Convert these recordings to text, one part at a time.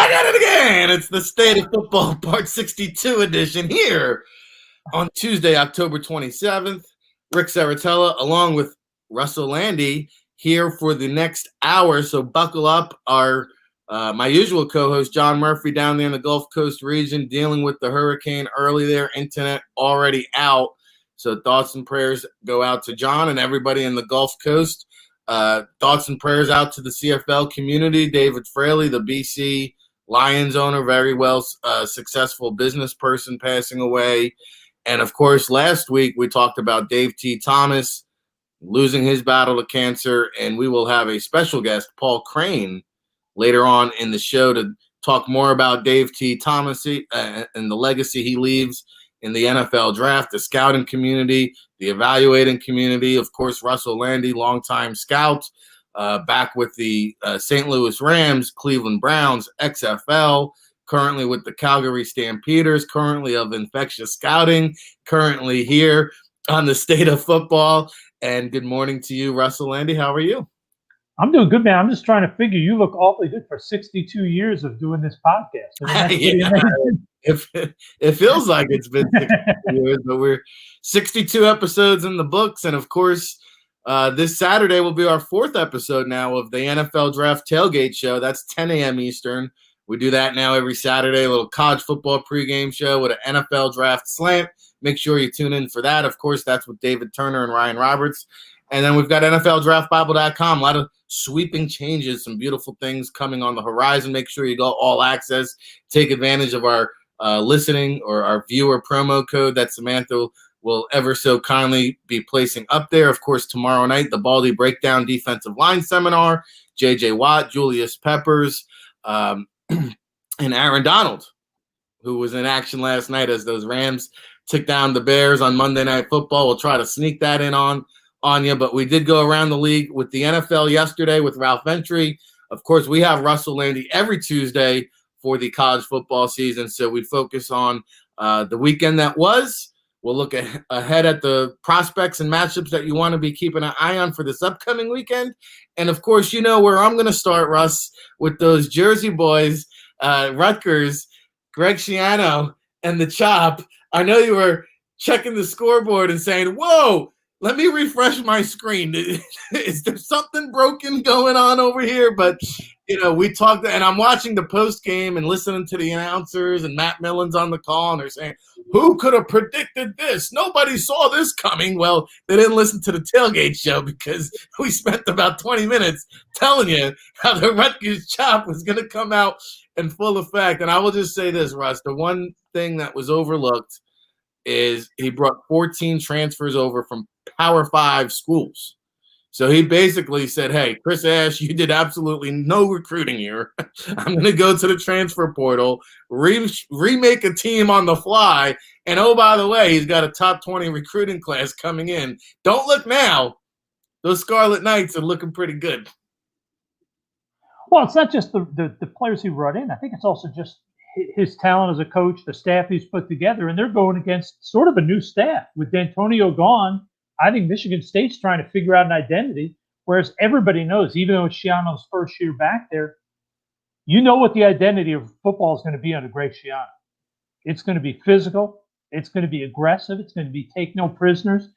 got it again. It's the State of Football Part 62 edition here on Tuesday, October 27th. Ric Serritella, along with Russ Lande, here for the next hour. So buckle up. My usual co-host, John Murphy, down there in the Gulf Coast region, dealing with the hurricane early there. Internet already out. So thoughts and prayers go out to John and everybody in the Gulf Coast. Thoughts and prayers out to the CFL community. David Fraley, the BC Lions owner, very well successful business person, passing away. And, of course, last week we talked about Dave T. Thomas losing his battle to cancer, and we will have a special guest, Paul Crane, later on in the show to talk more about Dave T. Thomas and the legacy he leaves in the NFL draft, the scouting community, the evaluating community. Of course, Russell Lande, longtime scout, back with the St. Louis Rams, Cleveland Browns, XFL, currently with the Calgary Stampeders, currently of Infectious Scouting, currently here on the State of Football. And good morning to you, Russell Lande. How are you? I'm doing good, man. I'm just trying to figure you look awfully good for 62 years of doing this podcast. I mean, it feels like it's been 62 years, but we're 62 episodes in the books. And, of course, this Saturday will be our fourth episode now of the NFL Draft Tailgate Show. That's 10 a.m. Eastern. We do that now every Saturday, a little college football pregame show with an NFL Draft slant. Make sure you tune in for that. Of course, that's with David Turner and Ryan Roberts. And then we've got NFLDraftBible.com. A lot of sweeping changes, some beautiful things coming on the horizon. Make sure you go all access. Take advantage of our listening or our viewer promo code that Samantha will ever so kindly be placing up there. Of course, tomorrow night, the Baldy Breakdown Defensive Line Seminar. J.J. Watt, Julius Peppers, and Aaron Donald, who was in action last night as those Rams took down the Bears on Monday Night Football. We'll try to sneak that in on you, but we did go around the league with the NFL yesterday with Ralph Ventry. Of course, we have Russell Lande every Tuesday for the college football season, so we focus on the weekend that was. We'll look ahead at the prospects and matchups that you want to be keeping an eye on for this upcoming weekend. And, of course, you know where I'm going to start, Russ, with those Jersey boys, Rutgers, Greg Schiano, and the Chop. I know you were checking the scoreboard and saying, whoa, let me refresh my screen. Is there something broken going on over here? But, we talked, and I'm watching the post game and listening to the announcers, and Matt Millen's on the call, and they're saying, who could have predicted this? Nobody saw this coming. Well, they didn't listen to the tailgate show because we spent about 20 minutes telling you how the Rutgers Chop was going to come out in full effect. And I will just say this, Russ, the one thing that was overlooked is he brought 14 transfers over from Power 5 schools. So he basically said, hey, Chris Ash, you did absolutely no recruiting here. I'm going to go to the transfer portal, remake a team on the fly, and oh, by the way, he's got a top 20 recruiting class coming in. Don't look now. Those Scarlet Knights are looking pretty good. Well, it's not just the players he brought in. I think it's also just his talent as a coach, the staff he's put together, and they're going against sort of a new staff. With D'Antonio gone, I think Michigan State's trying to figure out an identity, whereas everybody knows, even though it's Schiano's first year back there, you know what the identity of football is going to be under Greg Schiano. It's going to be physical. It's going to be aggressive. It's going to be take no prisoners.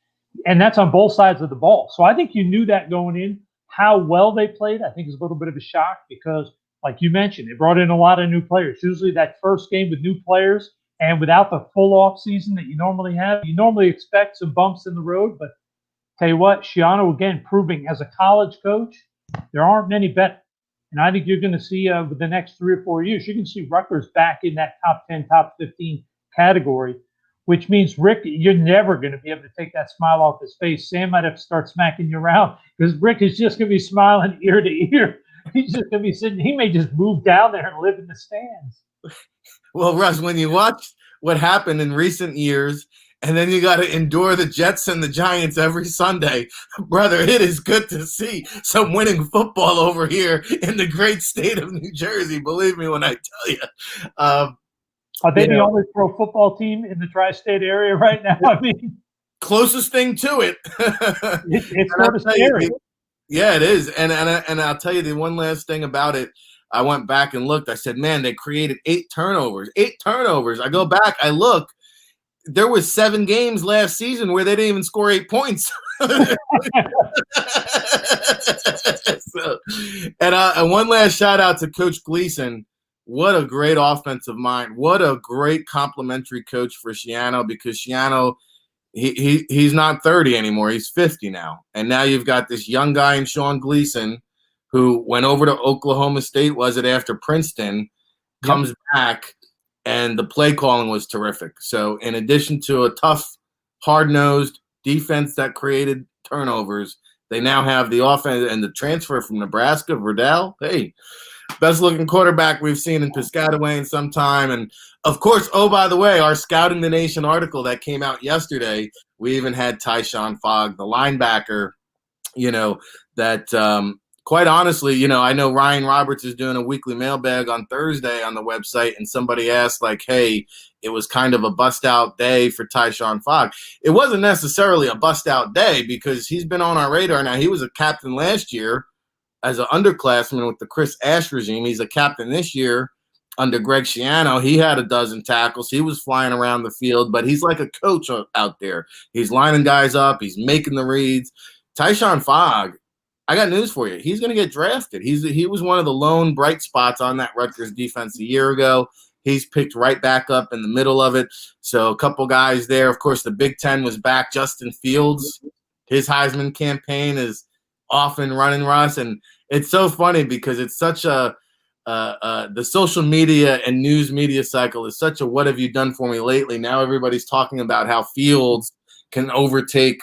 And that's on both sides of the ball. So I think you knew that going in. How well they played, I think, is a little bit of a shock because, like you mentioned, they brought in a lot of new players. Usually that first game with new players and without the full off season that you normally have, you normally expect some bumps in the road. But tell you what, Schiano, again, proving as a college coach, there aren't many better. And I think you're going to see with the next 3 or 4 years, you can see Rutgers back in that top 10, top 15 category, which means, Rick, you're never going to be able to take that smile off his face. Sam might have to start smacking you around because Rick is just going to be smiling ear to ear. He's just going to be sitting. He may just move down there and live in the stands. Well, Russ, when you watch what happened in recent years, and then you got to endure the Jets and the Giants every Sunday, brother, it is good to see some winning football over here in the great state of New Jersey. Believe me when I tell you. Are they the only pro football team in the tri-state area right now? I mean, closest thing to it. It's sort of scary. Yeah, it is. And I'll tell you the one last thing about it. I went back and looked. I said, man, they created 8 turnovers. 8 turnovers. I go back, I look. There was 7 games last season where they didn't even score 8 points. So, and one last shout out to Coach Gleason. What a great offensive mind. What a great complimentary coach for Schiano, because Schiano, he's not 30 anymore. He's 50 now. And now you've got this young guy in Sean Gleason who went over to Oklahoma State, was it after Princeton, comes back, and the play calling was terrific. So in addition to a tough, hard-nosed defense that created turnovers, they now have the offense and the transfer from Nebraska, Weddle. Hey, best-looking quarterback we've seen in Piscataway in some time. And, of course, oh, by the way, our Scouting the Nation article that came out yesterday, we even had Tyshawn Fogg, the linebacker, that quite honestly, I know Ryan Roberts is doing a weekly mailbag on Thursday on the website, and somebody asked, like, hey, it was kind of a bust-out day for Tyshawn Fogg. It wasn't necessarily a bust-out day because he's been on our radar now. He was a captain last year as an underclassman with the Chris Ash regime. He's a captain this year under Greg Schiano. He had a dozen tackles. He was flying around the field, but he's like a coach out there. He's lining guys up. He's making the reads. Tyshawn Fogg, I got news for you. He's going to get drafted. He was one of the lone bright spots on that Rutgers defense a year ago. He's picked right back up in the middle of it. So a couple guys there. Of course, the Big Ten was back. Justin Fields, his Heisman campaign is off and running, Russ. And it's so funny because it's such the social media and news media cycle is such a what have you done for me lately. Now everybody's talking about how Fields can overtake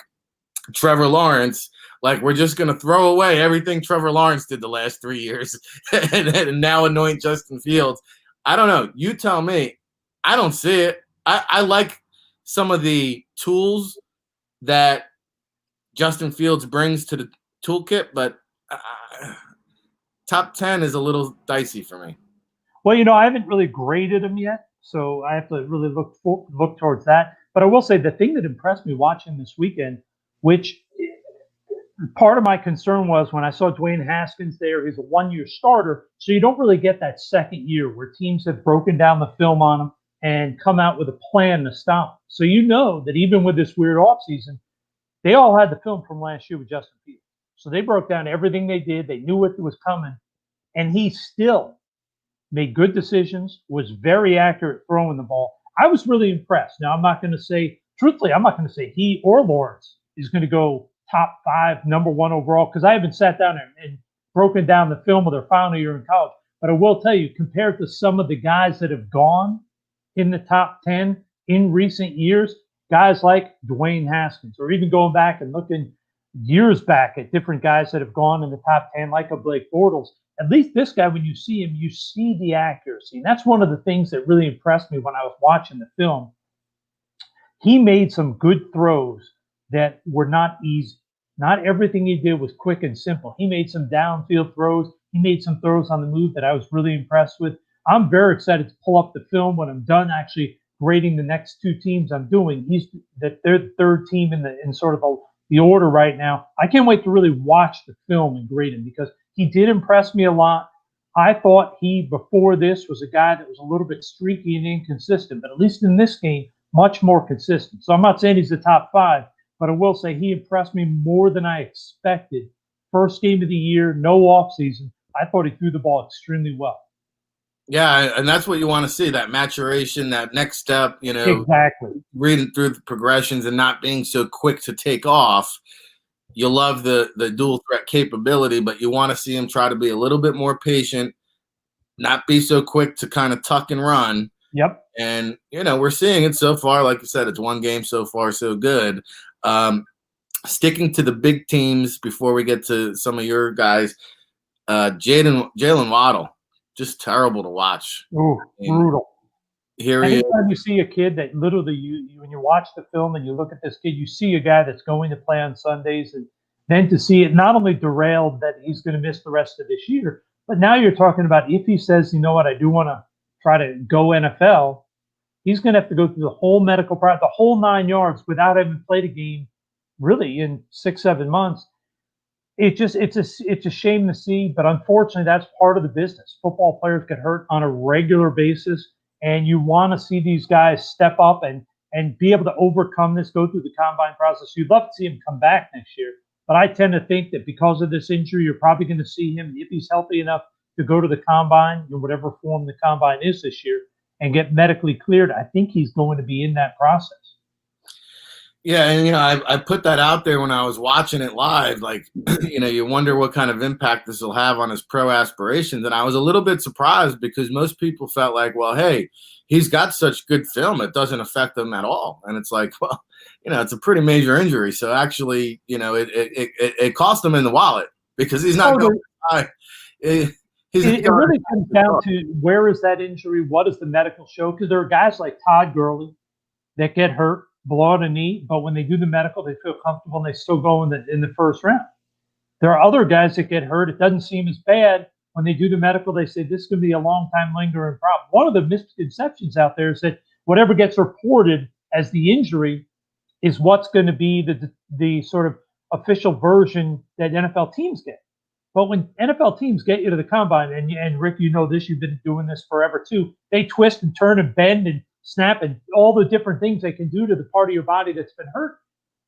Trevor Lawrence. Like, we're just going to throw away everything Trevor Lawrence did the last 3 years and now anoint Justin Fields. I don't know. You tell me. I don't see it. I like some of the tools that Justin Fields brings to the toolkit, but top 10 is a little dicey for me. Well, I haven't really graded him yet, so I have to really look towards that. But I will say the thing that impressed me watching this weekend, which part of my concern was when I saw Dwayne Haskins there, he's a one-year starter, so you don't really get that second year where teams have broken down the film on him and come out with a plan to stop him. So that even with this weird offseason, they all had the film from last year with Justin Fields. So they broke down everything they did. They knew what was coming, and he still made good decisions, was very accurate throwing the ball. I was really impressed. Now, I'm not going to say he or Lawrence is going to go top 5, number 1 overall, because I haven't sat down and broken down the film of their final year in college. But I will tell you, compared to some of the guys that have gone in the top 10 in recent years, guys like Dwayne Haskins, or even going back and looking years back at different guys that have gone in the top 10, like a Blake Bortles, at least this guy, when you see him, you see the accuracy. And that's one of the things that really impressed me when I was watching the film. He made some good throws that were not easy. Not everything he did was quick and simple. He made some downfield throws. He made some throws on the move that I was really impressed with. I'm very excited to pull up the film when I'm done actually grading the next 2 teams I'm doing. They're the third team in sort of the order right now. I can't wait to really watch the film and grade him because he did impress me a lot. I thought he, before this, was a guy that was a little bit streaky and inconsistent, but at least in this game, much more consistent. So I'm not saying he's the top 5, but I will say he impressed me more than I expected. First game of the year, no offseason. I thought he threw the ball extremely well. Yeah, and that's what you want to see, that maturation, that next step, Exactly. Reading through the progressions and not being so quick to take off. You love the dual threat capability, but you want to see him try to be a little bit more patient, not be so quick to kind of tuck and run. Yep. And, we're seeing it so far. Like you said, it's one game so far, so good. Sticking to the big teams before we get to some of your guys, Jalen Weddle, just terrible to watch. Ooh, brutal. Here he is. Anytime you see a kid that literally, when you watch the film and you look at this kid, you see a guy that's going to play on Sundays, and then to see it not only derailed that he's going to miss the rest of this year, but now you're talking about if he says, you know what, I do want to try to go NFL, he's going to have to go through the whole medical process, the whole 9 yards without having played a game really in 6-7 months. it's a shame to see, but unfortunately, that's part of the business. Football players get hurt on a regular basis, and you want to see these guys step up and be able to overcome this, go through the combine process. You'd love to see him come back next year, but I tend to think that because of this injury, you're probably going to see him, if he's healthy enough to go to the combine in whatever form the combine is this year and get medically cleared. I think he's going to be in that process. Yeah, and I put that out there when I was watching it live. Like, you wonder what kind of impact this will have on his pro aspirations. And I was a little bit surprised because most people felt like, well, hey, he's got such good film, it doesn't affect him at all. And it's like, well, it's a pretty major injury. So actually, it cost him in the wallet because he's not going to It really comes down to where is that injury? What is the medical show? Because there are guys like Todd Gurley that get hurt, blow out a knee, but when they do the medical, they feel comfortable and they still go in the first round. There are other guys that get hurt. It doesn't seem as bad. When they do the medical, they say this could be a long time lingering problem. One of the misconceptions out there is that whatever gets reported as the injury is what's going to be the sort of official version that NFL teams get. But when NFL teams get you to the combine, and Rick, this, you've been doing this forever too, they twist and turn and bend and snap and all the different things they can do to the part of your body that's been hurt.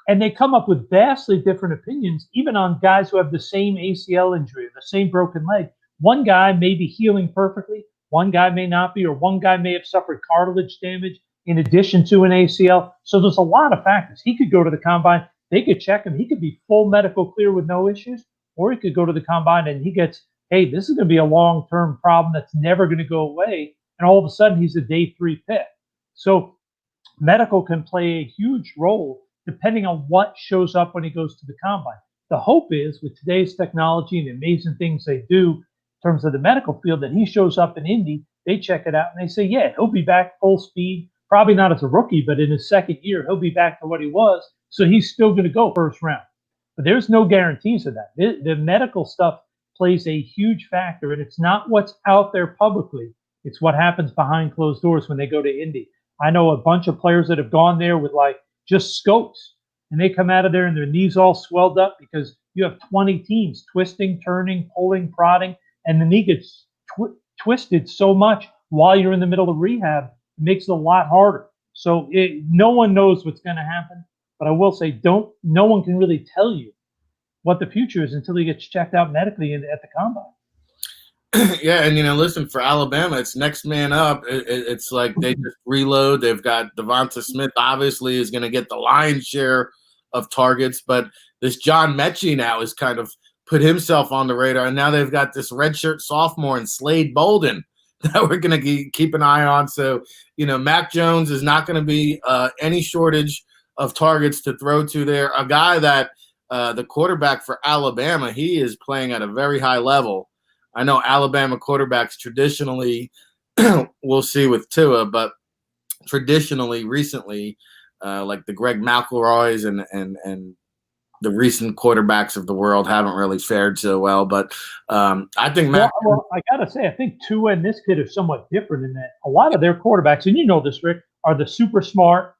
And they come up with vastly different opinions, even on guys who have the same ACL injury, the same broken leg. One guy may be healing perfectly. One guy may not be, or one guy may have suffered cartilage damage in addition to an ACL. So there's a lot of factors. He could go to the combine. They could check him. He could be full medical clear with no issues, or he could go to the combine and he gets, hey, this is going to be a long-term problem that's never going to go away. And all of a sudden he's a day 3 pick. So medical can play a huge role depending on what shows up when he goes to the combine. The hope is with today's technology and the amazing things they do in terms of the medical field, that he shows up in Indy, they check it out and they say, yeah, he'll be back full speed, probably not as a rookie, but in his second year, he'll be back to what he was. So he's still going to go first round. But there's no guarantees of that. The medical stuff plays a huge factor, and it's not what's out there publicly. It's what happens behind closed doors when they go to Indy. I know a bunch of players that have gone there with like just scopes, and they come out of there and their knees all swelled up because you have 20 teams twisting, turning, pulling, prodding, and the knee gets twisted so much while you're in the middle of rehab, it makes it a lot harder. So no one knows what's going to happen, but I will say no one can really tell you what the future is until he gets checked out medically at the combine. Yeah, and listen, for Alabama, it's next man up. It's like they just reload. They've got Devonta Smith, obviously, is going to get the lion's share of targets, but this John Mechie now has kind of put himself on the radar, and now they've got this redshirt sophomore and Slade Bolden that we're going to keep an eye on. So, Mac Jones is not going to be any shortage of targets to throw to there. A guy that the quarterback for Alabama, he is playing at a very high level. I know Alabama quarterbacks traditionally, we'll see with Tua, but traditionally, recently, like the Greg McElroys and the recent quarterbacks of the world haven't really fared so well. But I think well, I got to say, I think Tua and this kid are somewhat different in that a lot of their quarterbacks, and you know this, Rick, are the super smart,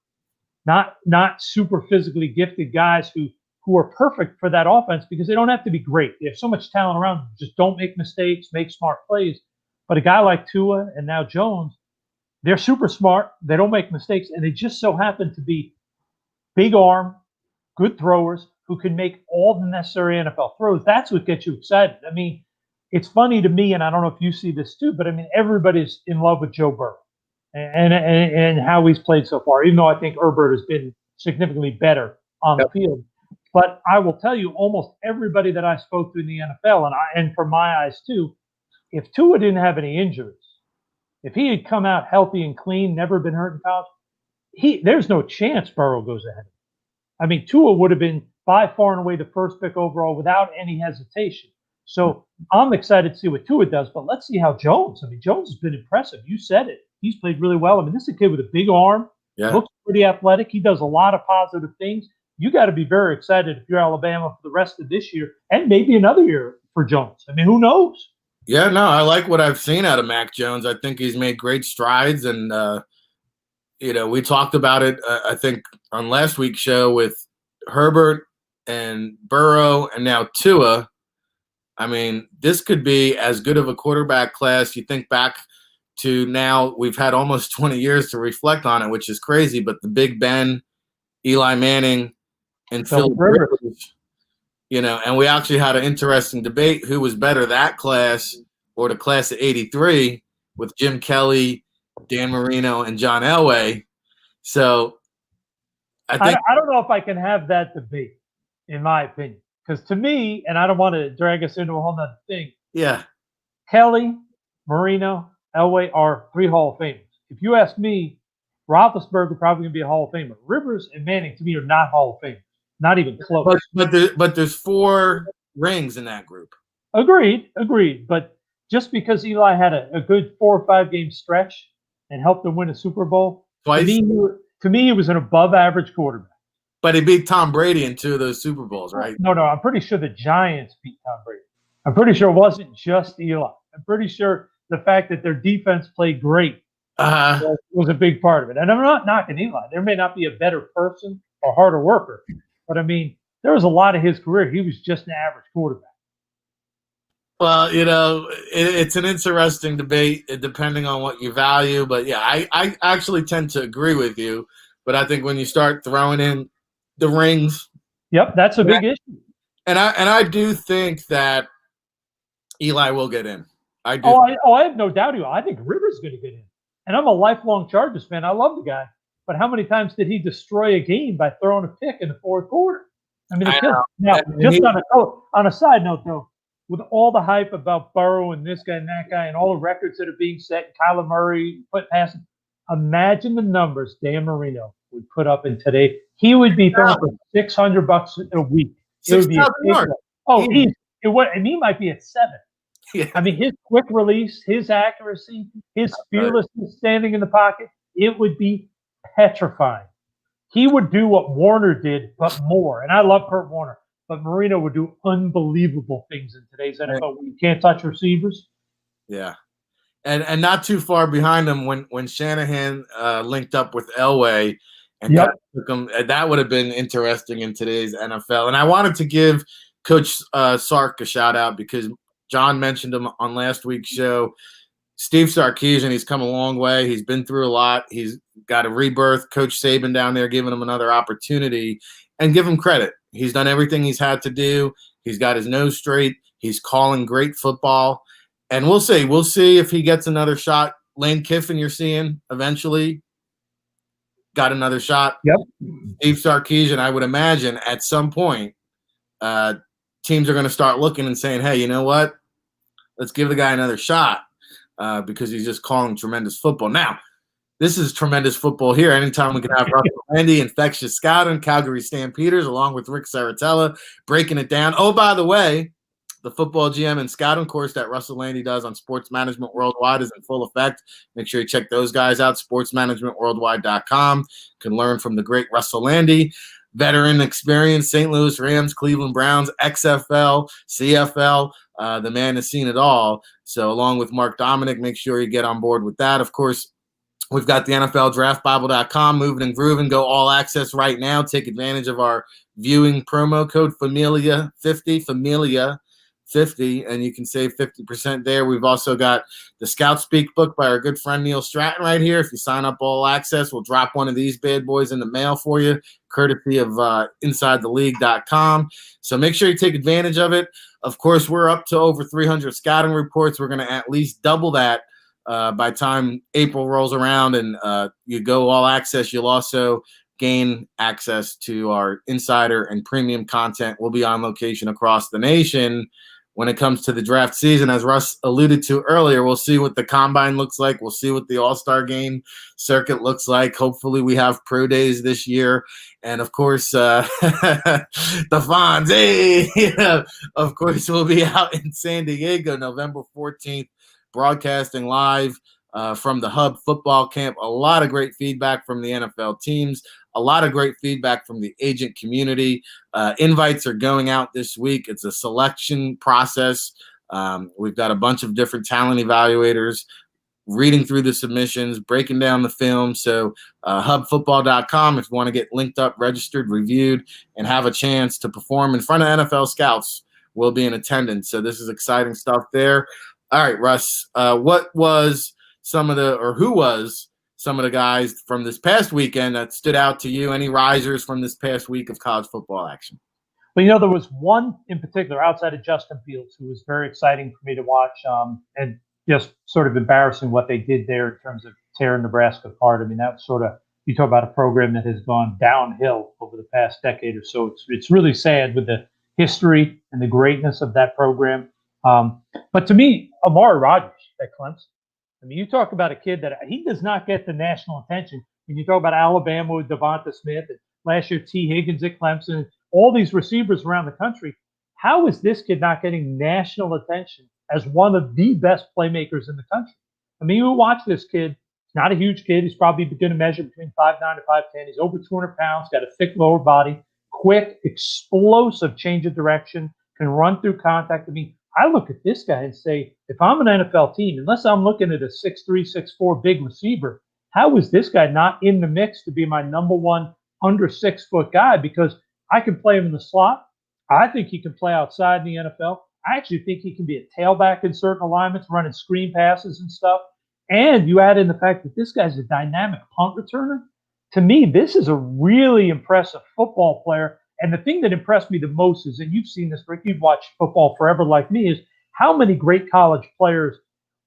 not super physically gifted guys who are perfect for that offense because they don't have to be great. They have so much talent around them. Just don't make mistakes, make smart plays. But a guy like Tua and now Jones, they're super smart. They don't make mistakes, and they just so happen to be big arm, good throwers who can make all the necessary NFL throws. That's what gets you excited. I mean, it's funny to me, and I don't know if you see this too, but I mean, everybody's in love with Joe Burrow and how he's played so far, even though I think Herbert has been significantly better on the field. But I will tell you, almost everybody that I spoke to in the NFL, and from my eyes too, if Tua didn't have any injuries, if he had come out healthy and clean, never been hurt in college, there's no chance Burrow goes ahead. I mean, Tua would have been by far and away the first pick overall without any hesitation. So I'm excited to see what Tua does, but let's see how Jones. I mean, Jones has been impressive. You said it. He's played really well. I mean, this is a kid with a big arm. Yeah. Looks pretty athletic. He does a lot of positive things. You got to be very excited if you're Alabama for the rest of this year and maybe another year for Jones. I mean, who knows? Yeah, no, I like what I've seen out of Mac Jones. I think he's made great strides, and we talked about it. I think on last week's show with Herbert and Burrow and now Tua, I mean, this could be as good of a quarterback class. You think back to now, we've had almost 20 years to reflect on it, which is crazy. But the Big Ben, Eli Manning, and Phil Rivers, and we actually had an interesting debate who was better, that class or the class of '83 with Jim Kelly, Dan Marino, and John Elway. So I don't know if I can have that debate, in my opinion, because to me, and I don't want to drag us into a whole nother thing. Yeah, Kelly, Marino, Elway are 3 Hall of Famers. If you ask me, Roethlisberger probably going to be a Hall of Famer. Rivers and Manning, to me, are not Hall of Famers. Not even close. But there's 4 rings in that group. Agreed. But just because Eli had a good 4 or 5 game stretch and helped them win a Super Bowl, twice, to me, he was an above-average quarterback. But he beat Tom Brady in 2 of those Super Bowls, right? No, I'm pretty sure the Giants beat Tom Brady. I'm pretty sure it wasn't just Eli. I'm pretty sure the fact that their defense played great was a big part of it. And I'm not knocking Eli. There may not be a better person or harder worker. But, I mean, there was a lot of his career. He was just an average quarterback. Well, it's an interesting debate depending on what you value. But, yeah, I actually tend to agree with you. But I think when you start throwing in the rings. Yep, that's a big issue. And I do think that Eli will get in. I do. I have no doubt. I think Rivers is going to get in. And I'm a lifelong Chargers fan. I love the guy. But how many times did he destroy a game by throwing a pick in the 4th quarter? I mean, now, just on a side note, though, with all the hype about Burrow and this guy and that guy and all the records that are being set, Kyler Murray put passing, imagine the numbers Dan Marino would put up in today. He would be throwing for $600 a week. It would be and he might be at 7. Yeah. I mean, his quick release, his accuracy, his fearlessness standing in the pocket, it would be petrifying. He would do what Warner did, but more. And I love Kurt Warner, but Marino would do unbelievable things in today's NFL. You can't touch receivers. Yeah. And not too far behind him when Shanahan linked up with Elway and took him, that would have been interesting in today's NFL. And I wanted to give Coach Sark a shout out because John mentioned him on last week's show. Steve Sarkisian, he's come a long way. He's been through a lot. He's got a rebirth. Coach Saban down there giving him another opportunity, and give him credit. He's done everything he's had to do. He's got his nose straight. He's calling great football. And we'll see. We'll see if he gets another shot. Lane Kiffin, you're seeing eventually got another shot. Yep. Steve Sarkisian, I would imagine at some point, teams are going to start looking and saying, hey, you know what? Let's give the guy another shot. Because he's just calling tremendous football. Now, this is tremendous football here. Anytime we can have Russ Lande, infectious scouting, Calgary Stampeders, along with Ric Serritella, breaking it down. Oh, by the way, the football GM and scouting course that Russell Lande does on Sports Management Worldwide is in full effect. Make sure you check those guys out, sportsmanagementworldwide.com. You can learn from the great Russell Lande. Veteran experience, St. Louis Rams, Cleveland Browns, XFL, CFL. The man has seen it all. So along with Mark Dominic, make sure you get on board with that. Of course, we've got the NFL DraftBible.com, moving and grooving. Go all access right now. Take advantage of our viewing promo code Familia50, Familia50, and you can save 50% there. We've also got the Scout Speak book by our good friend Neil Stratton right here. If you sign up all access, we'll drop one of these bad boys in the mail for you, courtesy of InsideTheLeague.com. So make sure you take advantage of it. Of course, we're up to over 300 scouting reports. We're going to at least double that by time April rolls around and you go all access. You'll also gain access to our insider and premium content. We'll be on location across the nation when it comes to the draft season. As Russ alluded to earlier, we'll see what the combine looks like. We'll see what the all-star game circuit looks like. Hopefully we have pro days this year. And of course, the Fonz, hey, of course, we'll be out in San Diego, November 14th, broadcasting live from the Hub football camp. A lot of great feedback from the NFL teams. A lot of great feedback from the agent community. Invites are going out this week. It's a selection process. We've got a bunch of different talent evaluators reading through the submissions, breaking down the film. So hubfootball.com, if you want to get linked up, registered, reviewed, and have a chance to perform in front of NFL scouts, will be in attendance. So this is exciting stuff there. All right, Russ, what was who was some of the guys from this past weekend that stood out to you? Any risers from this past week of college football action? Well, there was one in particular outside of Justin Fields who was very exciting for me to watch, and just sort of embarrassing what they did there in terms of tearing Nebraska apart. I mean, that was sort of, you talk about a program that has gone downhill over the past decade or so. It's really sad with the history and the greatness of that program. But to me, Amari Rodgers at Clemson. I mean, you talk about a kid that he does not get the national attention. When you talk about Alabama with Devonta Smith, and last year T. Higgins at Clemson, all these receivers around the country, how is this kid not getting national attention as one of the best playmakers in the country? I mean, you watch this kid. He's not a huge kid. He's probably going to measure between 5'9" to 5'10". He's over 200 pounds, got a thick lower body, quick, explosive change of direction, can run through contact. I mean, I look at this guy and say, if I'm an NFL team, unless I'm looking at a 6'3", 6'4" big receiver, how is this guy not in the mix to be my number one under 6 foot guy? Because I can play him in the slot. I think he can play outside in the NFL. I actually think he can be a tailback in certain alignments, running screen passes and stuff. And you add in the fact that this guy's a dynamic punt returner. To me, this is a really impressive football player. And the thing that impressed me the most is, and you've seen this, Rick, you've watched football forever like me, is how many great college players,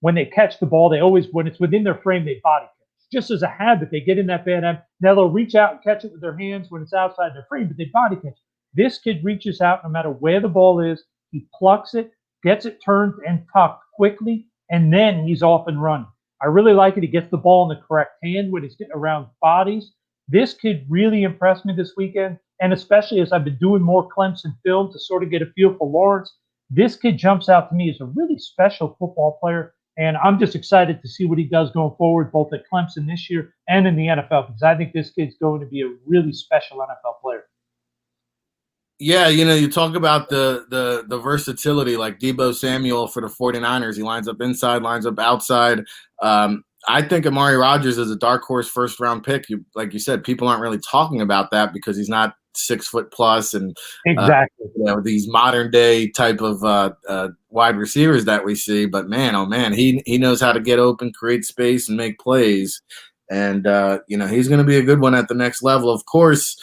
when they catch the ball, they always, when it's within their frame, they body catch. Just as a habit, they get in that bad end. Now they'll reach out and catch it with their hands when it's outside their frame, but they body catch. This kid reaches out no matter where the ball is. He plucks it, gets it turned and tucked quickly, and then he's off and running. I really like it. He gets the ball in the correct hand when he's getting around bodies. This kid really impressed me this weekend, and especially as I've been doing more Clemson film to sort of get a feel for Lawrence, this kid jumps out to me as a really special football player. And I'm just excited to see what he does going forward, both at Clemson this year and in the NFL, because I think this kid's going to be a really special NFL player. Yeah, you talk about the versatility, like Deebo Samuel for the 49ers. He lines up inside, lines up outside. I think Amari Rodgers is a dark horse first-round pick. Like you said, people aren't really talking about that because he's not 6 foot plus, and exactly these modern day type of wide receivers that we see. But man, oh man, he knows how to get open, create space, and make plays. And he's going to be a good one at the next level. Of course,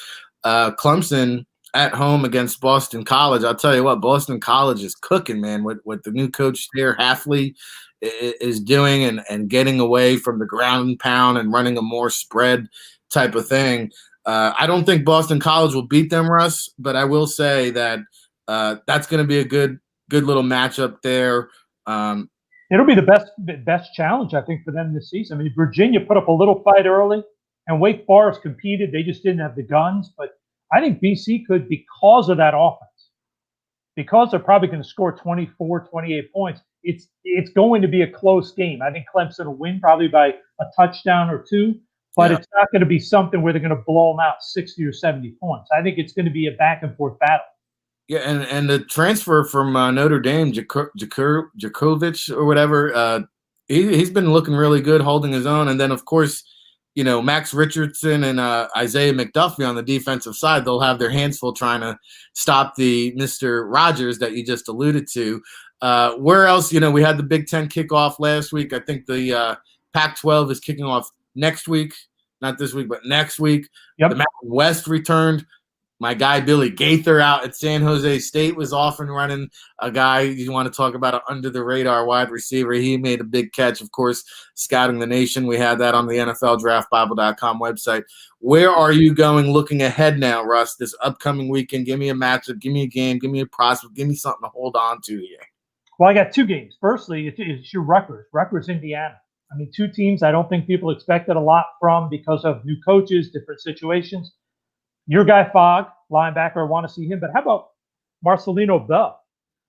Clemson at home against Boston College. I'll tell you what, Boston College is cooking, man. What the new coach there, Hafley, is doing and getting away from the ground and pound and running a more spread type of thing. I don't think Boston College will beat them, Russ, but I will say that that's going to be a good little matchup there. It'll be the best challenge, I think, for them this season. I mean, Virginia put up a little fight early, and Wake Forest competed. They just didn't have the guns. But I think BC could, because of that offense, because they're probably going to score 24, 28 points, it's going to be a close game. I think Clemson will win probably by a touchdown or two, but it's not going to be something where they're going to blow them out 60 or 70 points. I think it's going to be a back-and-forth battle. Yeah, and the transfer from Notre Dame, Djokovic or whatever, he's been looking really good, holding his own. And then, of course, Max Richardson and Isaiah McDuffie on the defensive side, they'll have their hands full trying to stop the Mr. Rogers that you just alluded to. Where else? We had the Big Ten kickoff last week. I think the Pac-12 is kicking off next week. Not this week, but next week. Yep. The Mountain West returned. My guy Billy Gaither out at San Jose State was off and running. A guy you want to talk about, an under-the-radar wide receiver. He made a big catch, of course, scouting the nation. We had that on the NFLDraftBible.com website. Where are you going looking ahead now, Russ, this upcoming weekend? Give me a matchup, give me a game, give me a prospect, give me something to hold on to here. Well, I got two games. Firstly, it's your Rutgers, Indiana. I mean, two teams I don't think people expected a lot from because of new coaches, different situations. Your guy Fogg, linebacker, I want to see him. But how about Marcelino Bell,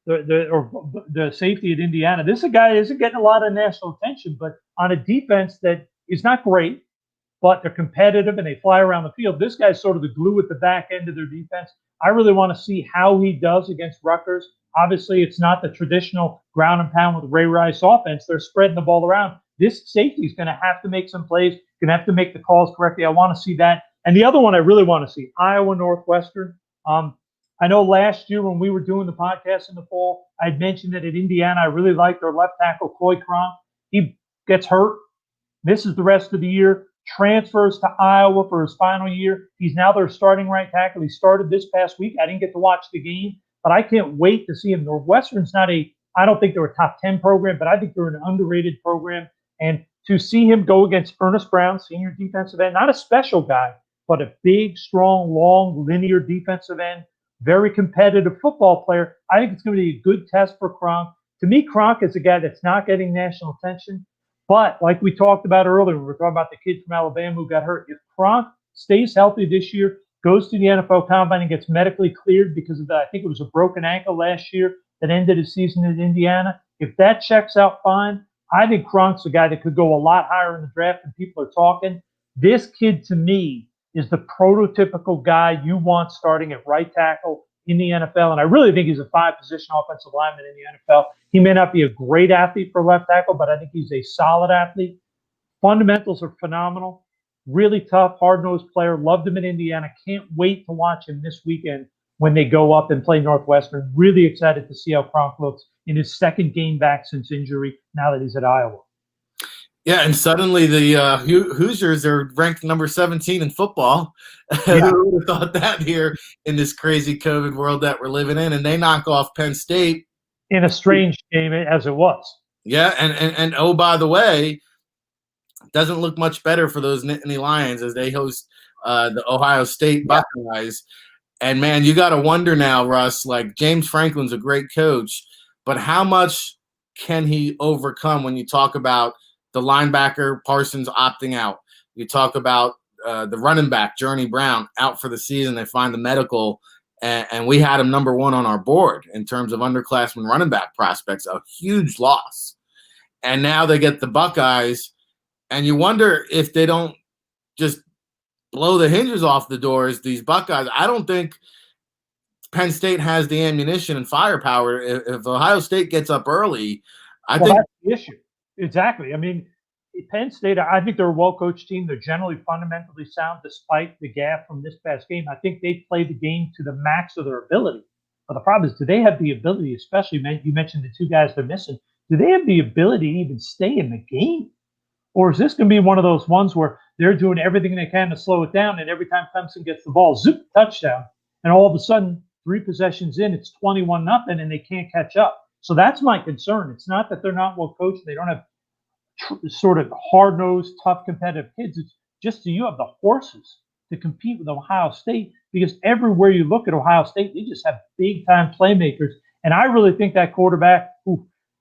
the safety at Indiana? This is a guy isn't getting a lot of national attention, but on a defense that is not great, but they're competitive and they fly around the field. This guy's sort of the glue at the back end of their defense. I really want to see how he does against Rutgers. Obviously, it's not the traditional ground and pound with Ray Rice offense. They're spreading the ball around. this safety is going to have to make some plays, going to have to make the calls correctly. I want to see that. And the other one I really want to see, Iowa Northwestern. I know last year when we were doing the podcast in the fall, I'd mentioned that at Indiana, I really liked their left tackle, Coy Cronk. He gets hurt, misses the rest of the year, transfers to Iowa for his final year. He's now their starting right tackle. He started this past week. I didn't get to watch the game, but I can't wait to see him. Northwestern's I don't think they're a top 10 program, but I think they're an underrated program. And to see him go against Ernest Brown, senior defensive end, not a special guy, but a big, strong, long, linear defensive end, very competitive football player, I think it's going to be a good test for Cronk. To me, Cronk is a guy that's not getting national attention. But like we talked about earlier, we were talking about the kid from Alabama who got hurt. If Cronk stays healthy this year, goes to the NFL Combine and gets medically cleared because of I think it was a broken ankle last year that ended his season in Indiana. If that checks out fine, I think Cronk's a guy that could go a lot higher in the draft than people are talking. This kid, to me, is the prototypical guy you want starting at right tackle in the NFL. And I really think he's a 5-position offensive lineman in the NFL. He may not be a great athlete for left tackle, but I think he's a solid athlete. Fundamentals are phenomenal. Really tough, hard-nosed player. Loved him in Indiana. Can't wait to watch him this weekend when they go up and play Northwestern. Really excited to see how Cronk looks in his second game back since injury now that he's at Iowa. Yeah, and suddenly the Hoosiers are ranked number 17 in football. Yeah. Who would have thought that here in this crazy COVID world that we're living in? And they knock off Penn State. In a strange game as it was. Yeah, and oh, by the way, doesn't look much better for those Nittany Lions as they host the Ohio State Buckeyes. And, man, you got to wonder now, Russ, like James Franklin's a great coach, but how much can he overcome when you talk about the linebacker Parsons opting out? You talk about the running back, Journey Brown, out for the season. They find the medical, and we had him number 1 on our board in terms of underclassmen running back prospects, a huge loss. And now they get the Buckeyes, and you wonder if they don't just blow the hinges off the doors, these Buckeyes. I don't think Penn State has the ammunition and firepower. If Ohio State gets up early, I think that's the issue. Exactly. I mean, Penn State, I think they're a well-coached team. They're generally fundamentally sound despite the gaffe from this past game. I think they play the game to the max of their ability. But the problem is, do they have the ability, especially you mentioned the 2 guys they're missing, do they have the ability to even stay in the game? Or is this going to be one of those ones where they're doing everything they can to slow it down, and every time Clemson gets the ball, zoop, touchdown, and all of a sudden, 3 possessions in, it's 21-0, and they can't catch up. So that's my concern. It's not that they're not well coached. They don't have sort of hard-nosed, tough, competitive kids. It's just do you have the horses to compete with Ohio State? Because everywhere you look at Ohio State, they just have big-time playmakers. And I really think that quarterback,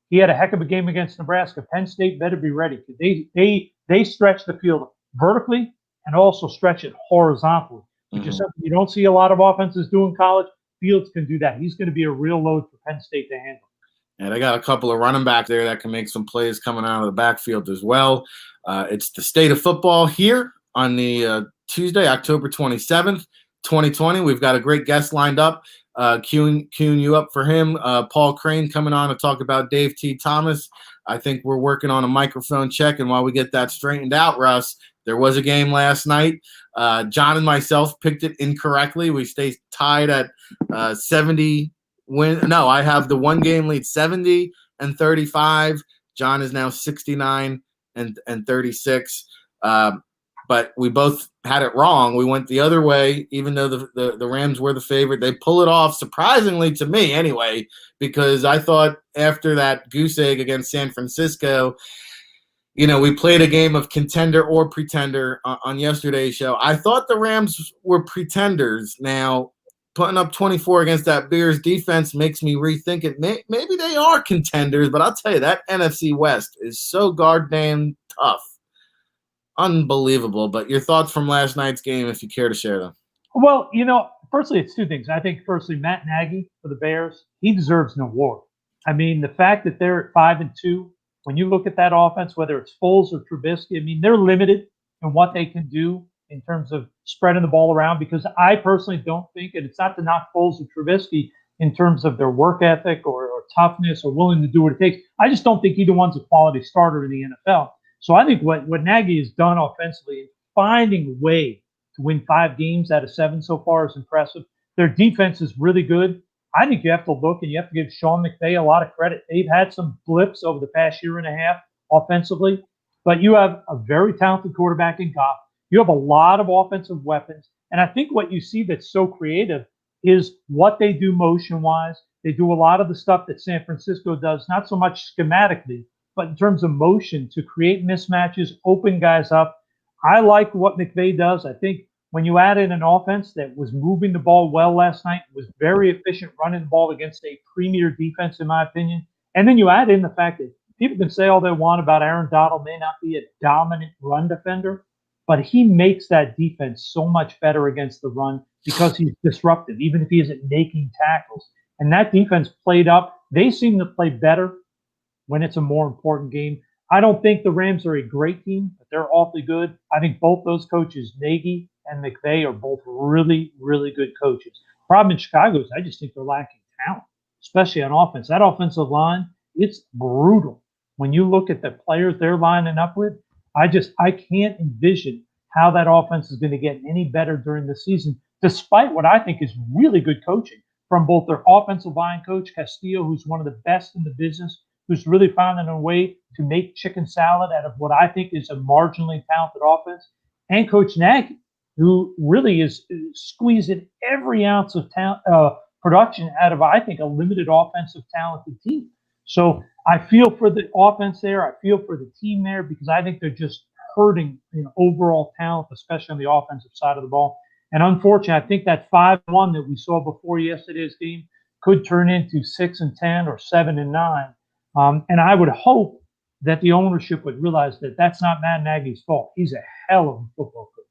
he had a heck of a game against Nebraska. Penn State better be ready. They stretch the field vertically and also stretch it horizontally, which is something you don't see a lot of offenses do in college. Fields can do that. He's going to be a real load for Penn State to handle. And they got a couple of running back there that can make some plays coming out of the backfield as well. It's the state of football here on the Tuesday, October 27th, 2020. We've got a great guest lined up, queuing you up for him. Paul Crane coming on to talk about Dave T. Thomas. I think we're working on a microphone check, and while we get that straightened out, Russ, there was a game last night. John and myself picked it incorrectly. We stay tied at 70 win. No, I have the 1-game lead, 70-35. John is now 69 and 36. But we both had it wrong. We went the other way, even though the Rams were the favorite. They pull it off, surprisingly to me anyway, because I thought after that goose egg against San Francisco, we played a game of contender or pretender on yesterday's show. I thought the Rams were pretenders. Now, putting up 24 against that Bears defense makes me rethink it. Maybe they are contenders, but I'll tell you, that NFC West is so goddamn tough. Unbelievable. But your thoughts from last night's game, if you care to share them. Well, firstly, it's 2 things. I think, firstly, Matt Nagy for the Bears, he deserves an award. I mean, the fact that they're at 5-2, when you look at that offense, whether it's Foles or Trubisky, I mean, they're limited in what they can do in terms of spreading the ball around, because I personally don't think, and it's not to knock Foles or Trubisky in terms of their work ethic or toughness or willing to do what it takes. I just don't think either one's a quality starter in the NFL. So I think what Nagy has done offensively, finding a way to win 5 games out of 7 so far is impressive. Their defense is really good. I think you have to look and you have to give Sean McVay a lot of credit. They've had some blips over the past year and a half offensively, but you have a very talented quarterback in Goff. You have a lot of offensive weapons. And I think what you see that's so creative is what they do motion-wise. They do a lot of the stuff that San Francisco does, not so much schematically, but in terms of motion to create mismatches, open guys up. I like what McVay does. I think when you add in an offense that was moving the ball well last night, was very efficient running the ball against a premier defense, in my opinion, and then you add in the fact that people can say all they want about Aaron Donald may not be a dominant run defender, but he makes that defense so much better against the run because he's disruptive, even if he isn't making tackles. And that defense played up. They seem to play better when it's a more important game. I don't think the Rams are a great team, but they're awfully good. I think both those coaches, Nagy and McVay, are both really, really good coaches. Problem in Chicago is I just think they're lacking talent, especially on offense. That offensive line, it's brutal. When you look at the players they're lining up with, I can't envision how that offense is going to get any better during the season, despite what I think is really good coaching from both their offensive line coach, Castillo, who's one of the best in the business, who's really finding a way to make chicken salad out of what I think is a marginally talented offense, and Coach Nagy, who really is squeezing every ounce of production out of, I think, a limited offensive talented team. So I feel for the offense there. I feel for the team there because I think they're just hurting overall talent, especially on the offensive side of the ball. And unfortunately, I think that 5-1 that we saw before yesterday's game could turn into 6-10 or 7-9. And I would hope that the ownership would realize that that's not Matt Nagy's fault. He's a hell of a football coach.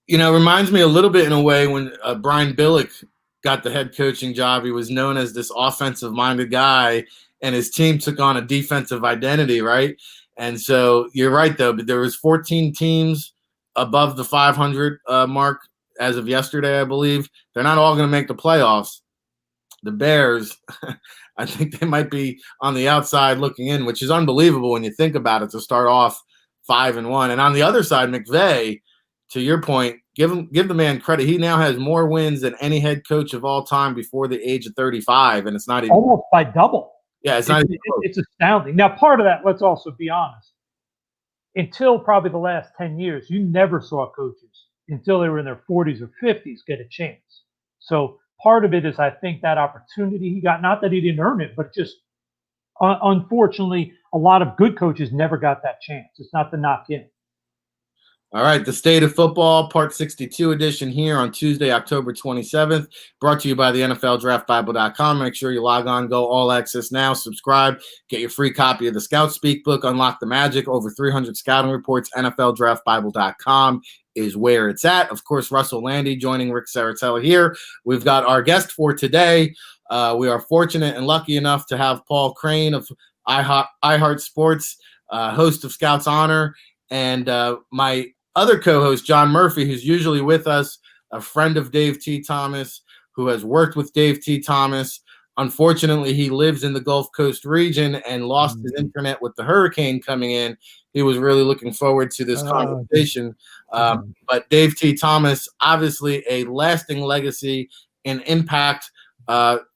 Reminds me a little bit in a way when Brian Billick got the head coaching job. He was known as this offensive-minded guy, and his team took on a defensive identity, right? And so you're right, though, but there was 14 teams above the 500 mark as of yesterday, I believe. They're not all going to make the playoffs. The Bears, I think they might be on the outside looking in, which is unbelievable when you think about it, to start off 5-1. And on the other side, McVay, to your point, give the man credit. He now has more wins than any head coach of all time before the age of 35, and it's not even almost by double. Yeah, it's not even close. It's astounding. Now, part of that, let's also be honest, until probably the last 10 years, you never saw coaches until they were in their 40s or 50s get a chance. So part of it is, I think, that opportunity he got, not that he didn't earn it, but just unfortunately, a lot of good coaches never got that chance. It's not the knock in. All right, the State of Football, Part 62 edition here on Tuesday, October 27th, brought to you by the NFLDraftBible.com. Make sure you log on, go all access now, subscribe, get your free copy of the Scout Speak book, Unlock the Magic, over 300 scouting reports. NFLDraftBible.com is where it's at. Of course, Russell Lande joining Ric Serritella here. We've got our guest for today. We are fortunate and lucky enough to have Paul Crane of iHeart Sports, host of Scouts Honor, and my other co-host, John Murphy, who's usually with us, a friend of Dave T. Thomas, who has worked with Dave T. Thomas. Unfortunately, he lives in the Gulf Coast region and lost his internet with the hurricane coming in. He was really looking forward to this conversation. But Dave T. Thomas, obviously a lasting legacy and impact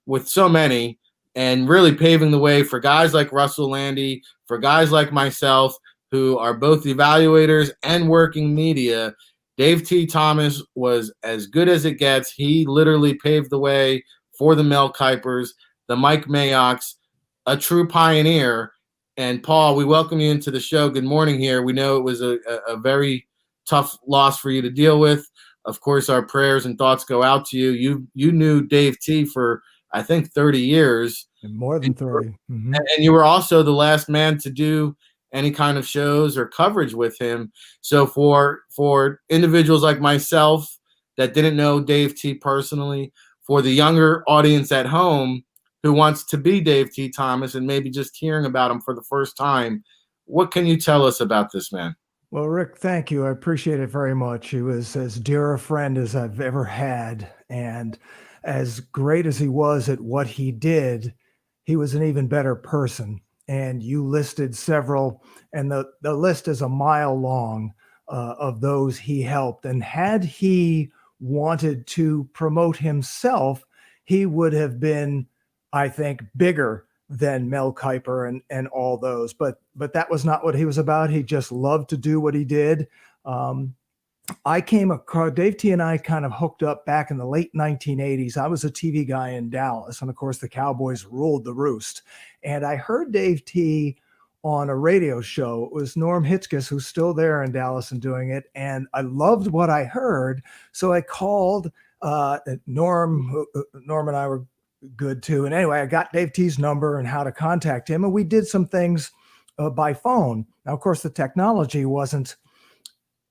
with so many, and really paving the way for guys like Russell Lande, for guys like myself, who are both evaluators and working media. Dave T. Thomas was as good as it gets. He literally paved the way for the Mel Kipers, the Mike Mayocks, a true pioneer. And Paul, we welcome you into the show. Good morning here. We know it was a very tough loss for you to deal with. Of course, our prayers and thoughts go out to you. You knew Dave T. for, I think, 30 years. And more than 30. Mm-hmm. And you were also the last man to do any kind of shows or coverage with him. So for individuals like myself that didn't know Dave T. personally, for the younger audience at home who wants to be Dave T. Thomas and maybe just hearing about him for the first time, what can you tell us about this man? Well, Rick, thank you. I appreciate it very much. He was as dear a friend as I've ever had. And as great as he was at what he did, he was an even better person. and you listed several, and the list is a mile long of those he helped. And had he wanted to promote himself, he would have been, I think, bigger than Mel Kiper and all those. But that was not what he was about. He just loved to do what he did. I came across, Dave T and I kind of hooked up back in the late 1980s. I was a TV guy in Dallas, and of course the Cowboys ruled the roost. And I heard Dave T on a radio show. It was Norm Hitzges, who's still there in Dallas and doing it. And I loved what I heard. So I called Norm. Norm and I were good too. And anyway, I got Dave T's number and how to contact him. And we did some things by phone. Now, of course, the technology wasn't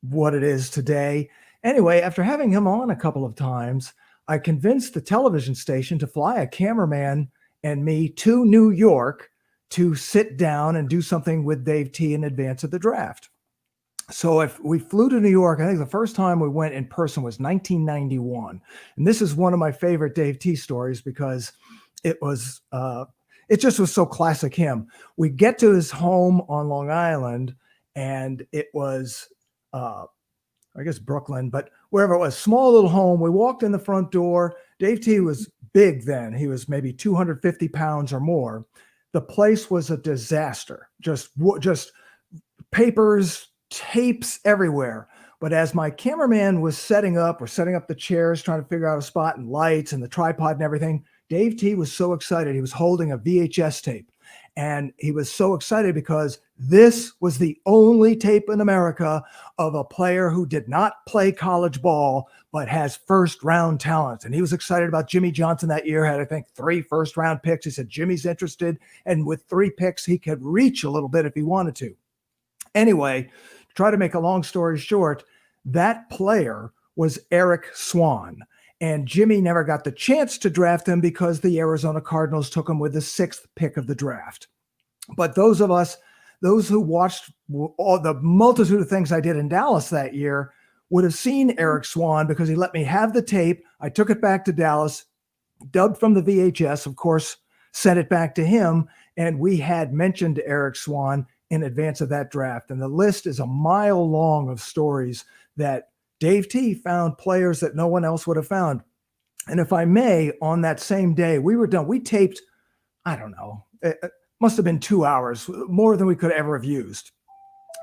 what it is today. Anyway, after having him on a couple of times, I convinced the television station to fly a cameraman and me to New York to sit down and do something with Dave T in advance of the draft. So if we flew to New York, I think the first time we went in person was 1991. And this is one of my favorite Dave T stories because it just was so classic him. We get to his home on Long Island, and it was, I guess Brooklyn, but wherever it was, small little home. We walked in the front door. Dave T was big then. He was maybe 250 pounds or more. The place was a disaster. Just papers, tapes everywhere. But as my cameraman was setting up the chairs, trying to figure out a spot and lights and the tripod and everything, Dave T was so excited. He was holding a VHS tape. And he was so excited because this was the only tape in America of a player who did not play college ball, but has first-round talent. And he was excited about Jimmy Johnson that year, had, I think, 3 first-round picks. He said Jimmy's interested. And with 3 picks, he could reach a little bit if he wanted to. Anyway, to try to make a long story short, that player was Eric Swan. And Jimmy never got the chance to draft him because the Arizona Cardinals took him with the 6th pick of the draft. But those who watched all the multitude of things I did in Dallas that year would have seen Eric Swan because he let me have the tape. I took it back to Dallas, dubbed from the VHS, of course, sent it back to him. And we had mentioned Eric Swan in advance of that draft. And the list is a mile long of stories that Dave T found players that no one else would have found. And if I may, on that same day, we were done. We taped, I don't know, it must have been 2 hours, more than we could ever have used.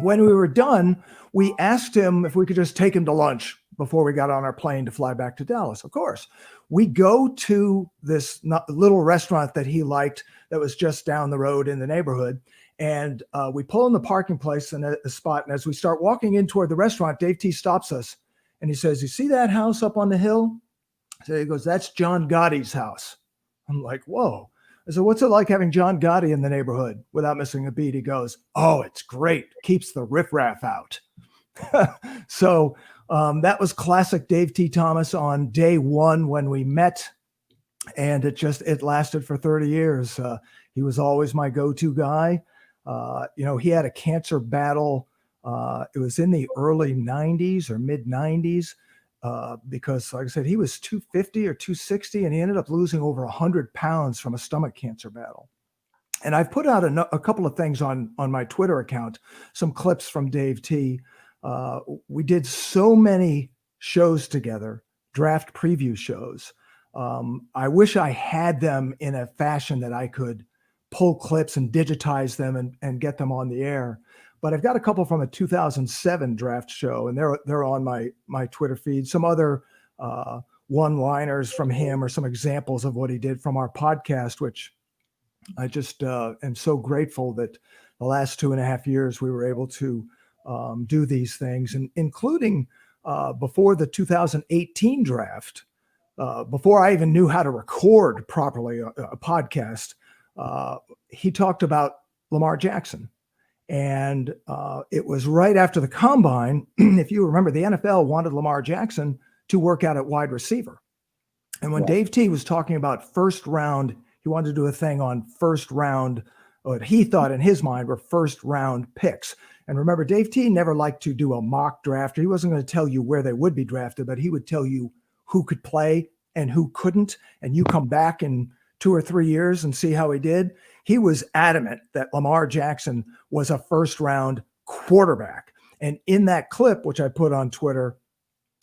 When we were done, we asked him if we could just take him to lunch before we got on our plane to fly back to Dallas. Of course, we go to this little restaurant that he liked that was just down the road in the neighborhood. And we pull in the parking place in a spot. And as we start walking in toward the restaurant, Dave T stops us. And he says, "You see that house up on the hill?" So he goes, "That's John Gotti's house." I'm like, whoa. I said, "What's it like having John Gotti in the neighborhood?" Without missing a beat, he goes, "Oh, it's great. Keeps the riffraff out." So that was classic Dave T. Thomas on day one when we met. And it lasted for 30 years. He was always my go-to guy. He had a cancer battle. It was in the early 90s or mid 90s because, like I said, he was 250 or 260, and he ended up losing over 100 pounds from a stomach cancer battle. And I've put out a couple of things on my Twitter account, some clips from Dave T. We did so many shows together, draft preview shows. I wish I had them in a fashion that I could pull clips and digitize them and get them on the air. But I've got a couple from a 2007 draft show, and they're on my Twitter feed. Some other one-liners from him or some examples of what he did from our podcast, which I just am so grateful that the last 2.5 years we were able to do these things, and including before the 2018 draft, before I even knew how to record properly a podcast, he talked about Lamar Jackson. And it was right after the combine. If you remember, the NFL wanted Lamar Jackson to work out at wide receiver. And when Dave T was talking about first round, he wanted to do a thing on first round, what he thought in his mind were first round picks. And remember, Dave T never liked to do a mock draft. He wasn't going to tell you where they would be drafted, but he would tell you who could play and who couldn't. And you come back in 2 or 3 years and see how he did. he was adamant that Lamar Jackson was a first-round quarterback. And in that clip, which I put on Twitter,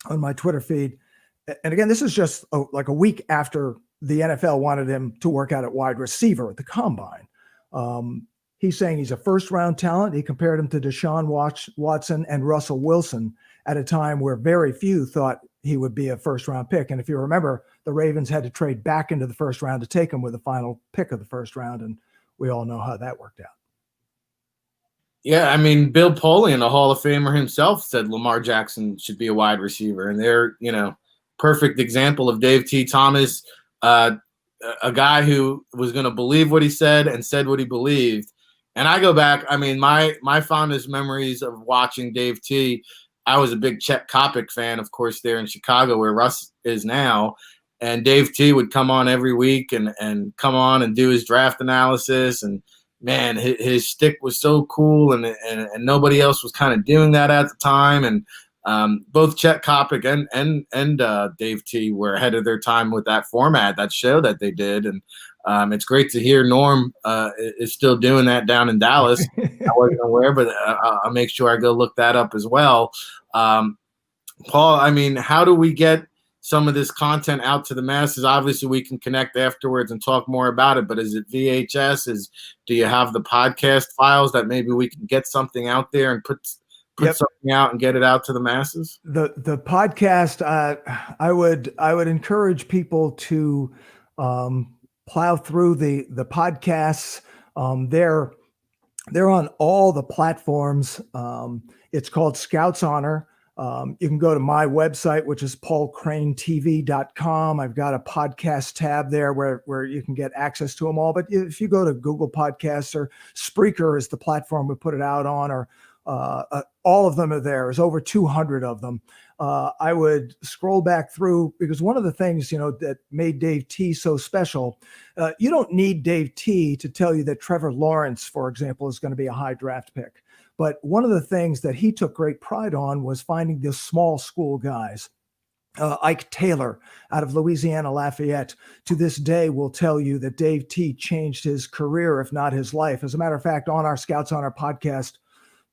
on my Twitter feed, and again, this is just like a week after the NFL wanted him to work out at wide receiver at the combine. He's saying he's a first-round talent. He compared him to Deshaun Watson and Russell Wilson at a time where very few thought he would be a first-round pick. And if you remember, the Ravens had to trade back into the first round to take him with the final pick of the first round, and we all know how that worked out. Yeah, I mean, Bill Polian, a Hall of Famer himself, said Lamar Jackson should be a wide receiver, and they're, perfect example of Dave T. Thomas, a guy who was going to believe what he said and said what he believed. And I go back, I mean, my fondest memories of watching Dave T., I was a big Chet Kopic fan, of course, there in Chicago where Russ is now. And Dave T. would come on every week and come on and do his draft analysis. And, man, his shtick was so cool, and nobody else was kind of doing that at the time. And both Chet Kopic and Dave T. were ahead of their time with that format, that show that they did. And it's great to hear Norm is still doing that down in Dallas. I wasn't aware, but I'll make sure I go look that up as well. Paul, I mean, how do we get some of this content out to the masses? Obviously, we can connect afterwards and talk more about it, but is it VHS? Do you have the podcast files that maybe we can get something out there and put something out and get it out to the masses? The podcast, I would encourage people to plow through the podcasts. They're on all the platforms. It's called Scouts Honor. You can go to my website, which is paulcranetv.com. I've got a podcast tab there where you can get access to them all. But if you go to Google Podcasts, or Spreaker is the platform we put it out on, or all of them are there. There's over 200 of them. I would scroll back through, because one of the things, that made Dave T. so special, you don't need Dave T. to tell you that Trevor Lawrence, for example, is going to be a high draft pick. But one of the things that he took great pride on was finding the small school guys. Ike Taylor out of Louisiana Lafayette, to this day, will tell you that Dave T. changed his career, if not his life. As a matter of fact, on our Scouts Honor podcast,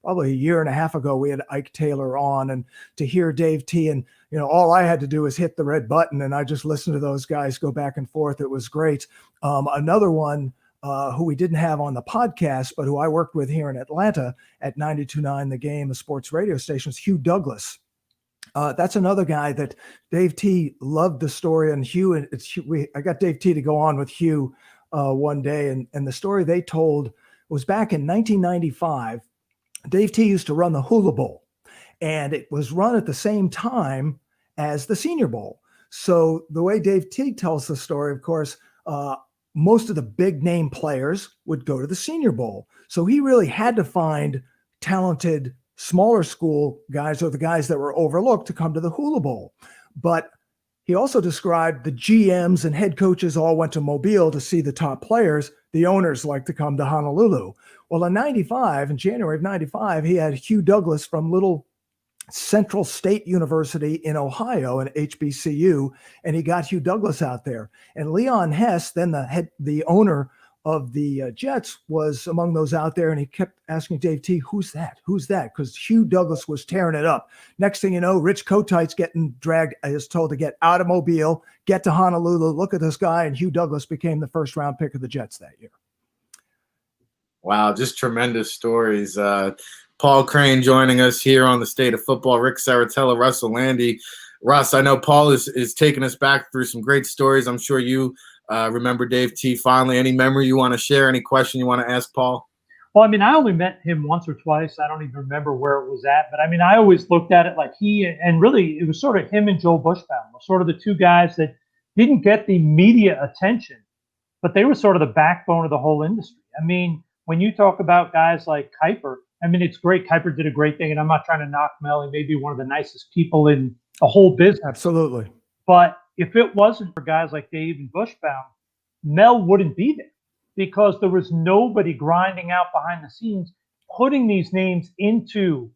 probably a year and a half ago, we had Ike Taylor on, and to hear Dave T. and, all I had to do was hit the red button and I just listened to those guys go back and forth. It was great. Another one who we didn't have on the podcast, but who I worked with here in Atlanta at 92.9 The Game, a sports radio station, is Hugh Douglas. That's another guy that Dave T. loved the story. And Hugh, I got Dave T. to go on with Hugh one day, and the story they told was back in 1995. Dave T. used to run the Hula Bowl, and it was run at the same time as the Senior Bowl. So the way Dave T. tells the story, of course, most of the big name players would go to the Senior Bowl. So he really had to find talented, smaller school guys, or the guys that were overlooked, to come to the Hula Bowl. But he also described the GMs and head coaches all went to Mobile to see the top players. The owners like to come to Honolulu. Well, in January of 95, he had Hugh Douglas from little Central State University in Ohio, an HBCU, and he got Hugh Douglas out there. And Leon Hess, then the owner of the Jets, was among those out there, and he kept asking Dave T., who's that? Who's that? Because Hugh Douglas was tearing it up. Next thing you know, Rich Kotite's getting dragged, is told to get out of Mobile, get to Honolulu, look at this guy, and Hugh Douglas became the first-round pick of the Jets that year. Wow, just tremendous stories. Paul Crane joining us here on the State of Football. Ric Serritella, Russ Lande. Russ, I know Paul is taking us back through some great stories. I'm sure you remember Dave T. fondly. Any memory you want to share? Any question you want to ask Paul? Well, I mean, I only met him once or twice. I don't even remember where it was at. But, I mean, I always looked at it like and really it was sort of him and Joel Bushbaum were sort of the two guys that didn't get the media attention, but they were sort of the backbone of the whole industry. I mean, when you talk about guys like Kiper, I mean, it's great. Kiper did a great thing, and I'm not trying to knock Mel. He may be one of the nicest people in the whole business. Absolutely. But if it wasn't for guys like Dave and Bushbaum, Mel wouldn't be there, because there was nobody grinding out behind the scenes, putting these names into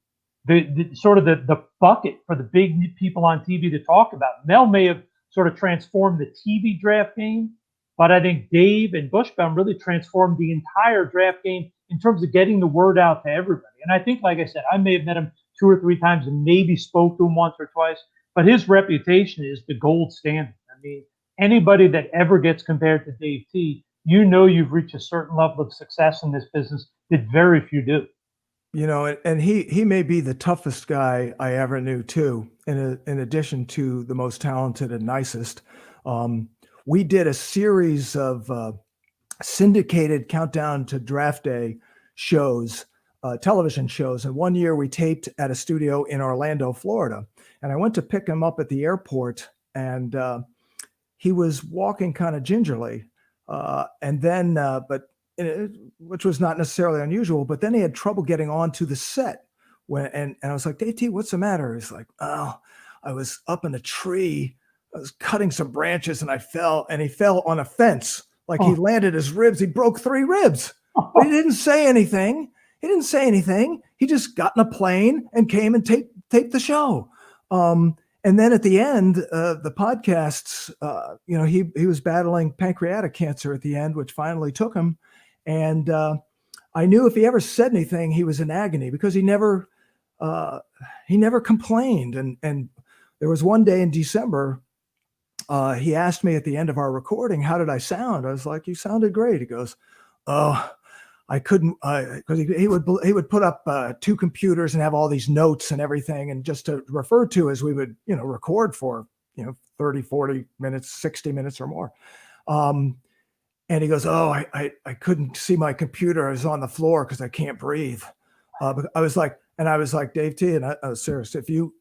the sort of the bucket for the big people on TV to talk about. Mel may have sort of transformed the TV draft game, But I think Dave and Bushbaum really transformed the entire draft game in terms of getting the word out to everybody. And I think, like I said, I may have met him 2 or 3 times and maybe spoke to him once or twice, but his reputation is the gold standard. I mean, anybody that ever gets compared to Dave T, you know you've reached a certain level of success in this business that very few do. You know, and he may be the toughest guy I ever knew too, in addition to the most talented and nicest. We did a series of syndicated countdown to draft day shows, television shows. And one year we taped at a studio in Orlando, Florida. And I went to pick him up at the airport, and he was walking kind of gingerly. Which was not necessarily unusual, but then he had trouble getting onto the set. And I was like, Dave T, what's the matter? He's like, oh, I was up in a tree. I was cutting some branches and I fell, and he fell on a fence. Like he landed his ribs. He broke 3 ribs. But he didn't say anything. He just got in a plane and came and taped the show. And then at the end, the podcasts, he was battling pancreatic cancer at the end, which finally took him. And I knew if he ever said anything, he was in agony, because he never complained. And there was one day in December, he asked me at the end of our recording, how did I sound? I was like, you sounded great. He goes, oh, I couldn't, because he would put up 2 computers and have all these notes and everything, and just to refer to as we would, record for, 30, 40 minutes, 60 minutes or more. And he goes, oh, I couldn't see my computer. I was on the floor because I can't breathe. But I was like, Dave T, and I was serious. If you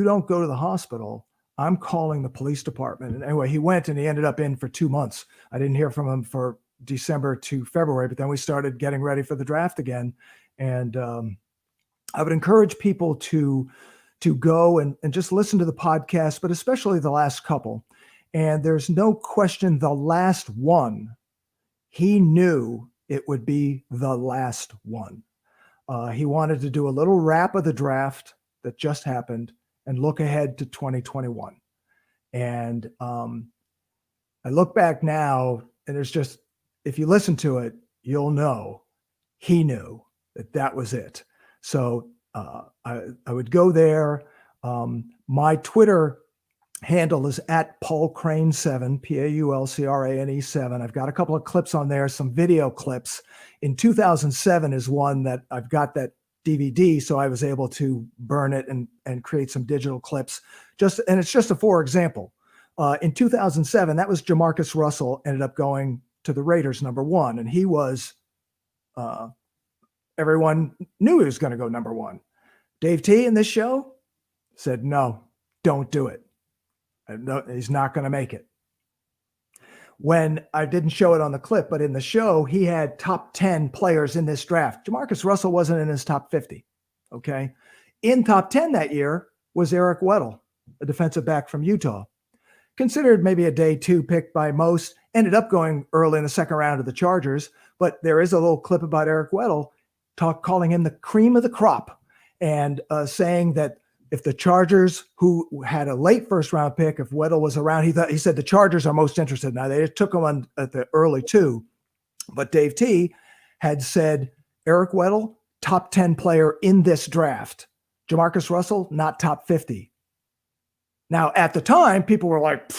don't go to the hospital, I'm calling the police department. And anyway, he went, and he ended up in for 2 months. I didn't hear from him for December to February, but then we started getting ready for the draft again. And I would encourage people to go and just listen to the podcast, but especially the last couple. And there's no question, the last one, he knew it would be the last one. He wanted to do a little wrap of the draft that just happened and look ahead to 2021. And I look back now, and there's just, if you listen to it, you'll know he knew that was it. So I would go there. My Twitter handle is at Paul Crane 7, Paulcrane 7. I've got a couple of clips on there, some video clips. In 2007 is one that I've got that DVD, so I was able to burn it and create some digital clips. And it's just a for example. In 2007, that was Jamarcus Russell ended up going to the Raiders #1, and he was, everyone knew he was going to go #1. Dave T in this show said, no, don't do it. No, he's not going to make it. When I didn't show it on the clip, but in the show, he had top 10 players in this draft. Jamarcus Russell wasn't in his top 50. Okay. In top 10 that year was Eric Weddle, a defensive back from Utah. Considered maybe a day 2 pick by most, ended up going early in the second round of the Chargers. But there is a little clip about Eric Weddle calling him the cream of the crop, and saying that if the Chargers, who had a late first round pick, if Weddle was around, he said the Chargers are most interested. Now, they took him on at the early 2, but Dave T had said Eric Weddle, top 10 player in this draft. Jamarcus Russell, not top 50. Now, at the time, people were like,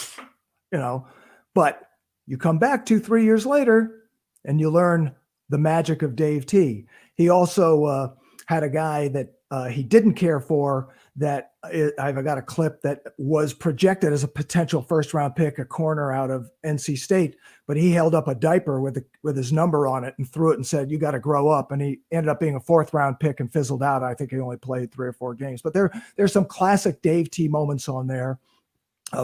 but you come back 2-3 years later and you learn the magic of Dave T. He also had a guy that he didn't care for, that I've got a clip that was projected as a potential first round pick, a corner out of NC State, but he held up a diaper with his number on it and threw it and said, you got to grow up. And he ended up being a 4th round pick and fizzled out. I think he only played 3 or 4 games, but there's some classic Dave T moments on there.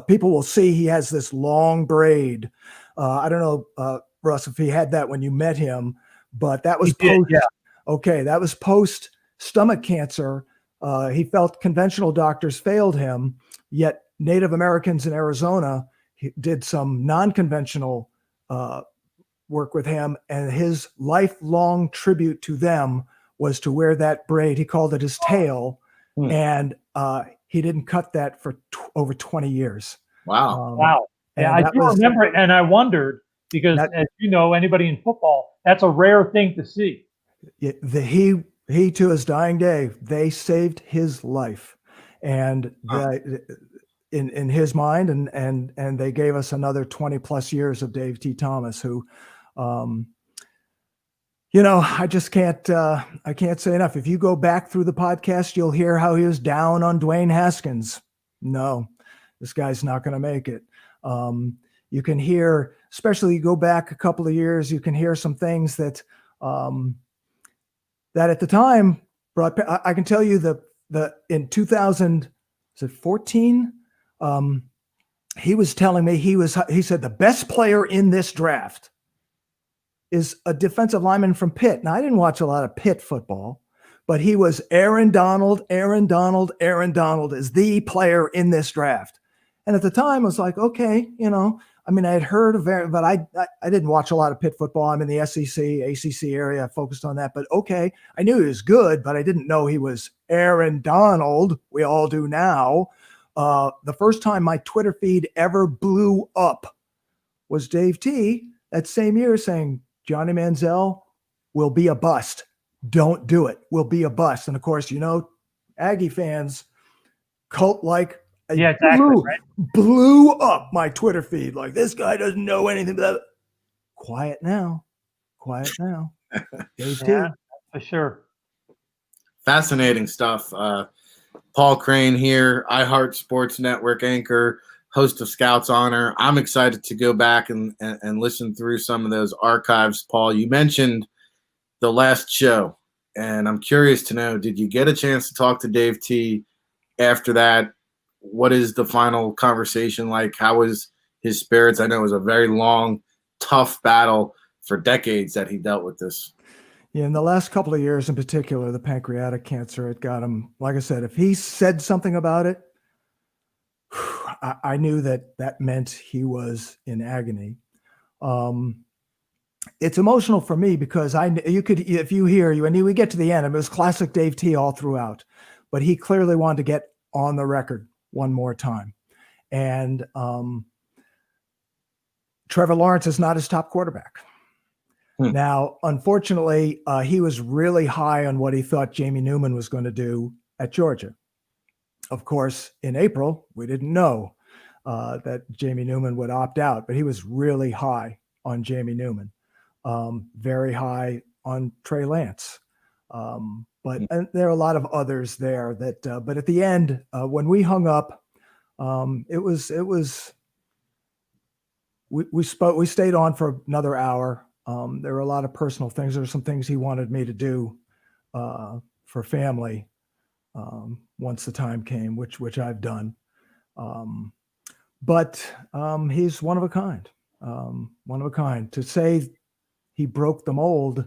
People will see he has this long braid. I don't know, Russ, if he had that when you met him, but that was that was post stomach cancer. He felt conventional doctors failed him, yet Native Americans in Arizona did some non-conventional work with him, and his lifelong tribute to them was to wear that braid. He called it his tail, and he didn't cut that for over 20 years. Wow. Wow. Yeah, I do remember it, and I wondered, because as you know, anybody in football, that's a rare thing to see. He to his dying day, they saved his life, and in his mind, and they gave us another 20 plus years of Dave T. Thomas, who, I just can't I can't say enough. If you go back through the podcast, you'll hear how he was down on Dwayne Haskins. No, this guy's not going to make it. You can hear, especially you go back a couple of years, you can hear some things that that at the time brought. I can tell you the in 2014, he was telling me he said the best player in this draft is a defensive lineman from Pitt. Now, I didn't watch a lot of Pitt football, but he was Aaron Donald. Aaron Donald is the player in this draft. And at the time, I was like, okay, I had heard of it, but I didn't watch a lot of Pitt football. I'm in the SEC, ACC area. I focused on that. But okay, I knew he was good, but I didn't know he was Aaron Donald. We all do now. The first time my Twitter feed ever blew up was Dave T. that same year saying, Johnny Manziel will be a bust. Don't do it. Will be a bust. And of course, Aggie fans, cult-like, yeah, exactly, blew up my Twitter feed. Like, this guy doesn't know anything about it. Quiet now. Dave T. Yeah, for sure. Fascinating stuff. Paul Crane here, iHeart Sports Network anchor, host of Scouts Honor. I'm excited to go back and listen through some of those archives. Paul, you mentioned the last show, and I'm curious to know, did you get a chance to talk to Dave T after that? What is the final conversation like? How was his spirits? I know it was a very long, tough battle for decades that he dealt with this. Yeah, in the last couple of years in particular, the pancreatic cancer, it got him. Like I said, if he said something about it, I knew that meant he was in agony. It's emotional for me because if you hear, we get to the end, it was classic Dave T all throughout, but he clearly wanted to get on the record one more time. And Trevor Lawrence is not his top quarterback. Now, unfortunately, he was really high on what he thought Jamie Newman was going to do at Georgia. Of course, in April, we didn't know that Jamie Newman would opt out, but he was really high on Jamie Newman, very high on Trey Lance. But and there are a lot of others there that, but at the end, when we hung up, we stayed on for another hour. There were a lot of personal things. There were some things he wanted me to do for family once the time came, which I've done. But he's one of a kind. One of a kind. To say he broke the mold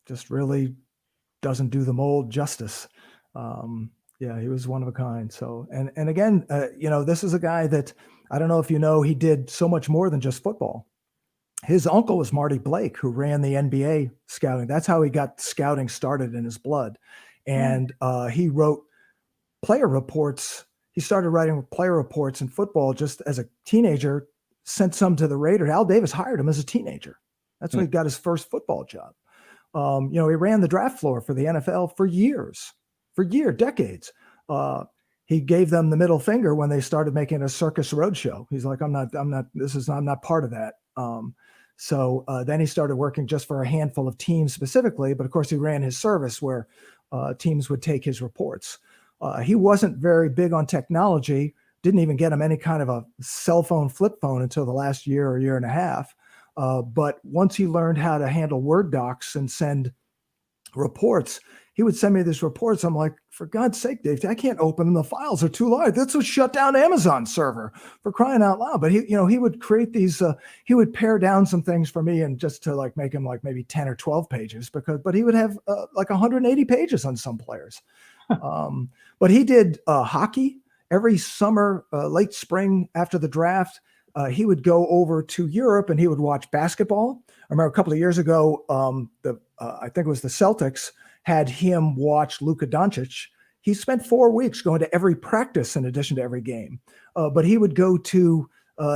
just really doesn't do the mold justice. Yeah, he was one of a kind. So, and again, this is a guy that, I don't know if you know, he did so much more than just football. His uncle was Marty Blake, who ran the NBA scouting. That's how he got scouting started in his blood. And he wrote player reports. He started writing player reports in football just as a teenager, sent some to the Raiders. Al Davis hired him as a teenager. That's when he got his first football job. He ran the draft floor for the NFL for decades. He gave them the middle finger when they started making a circus roadshow. He's like, I'm not part of that. So then he started working just for a handful of teams specifically, but of course he ran his service where teams would take his reports. He wasn't very big on technology, didn't even get him any kind of a cell phone, flip phone until the last year or year and a half. But once he learned how to handle Word docs and send reports, he would send me these reports. I'm like, for God's sake, Dave, I can't open them. The files are too large. That's what shut down Amazon server, for crying out loud. But he would create these, he would pare down some things for me and just to like make them like maybe 10 or 12 pages but he would have like 180 pages on some players. But he did hockey every summer, late spring after the draft. He would go over to Europe and he would watch basketball. I remember a couple of years ago, I think it was the Celtics had him watch Luka Doncic. He spent 4 weeks going to every practice in addition to every game. But he would go to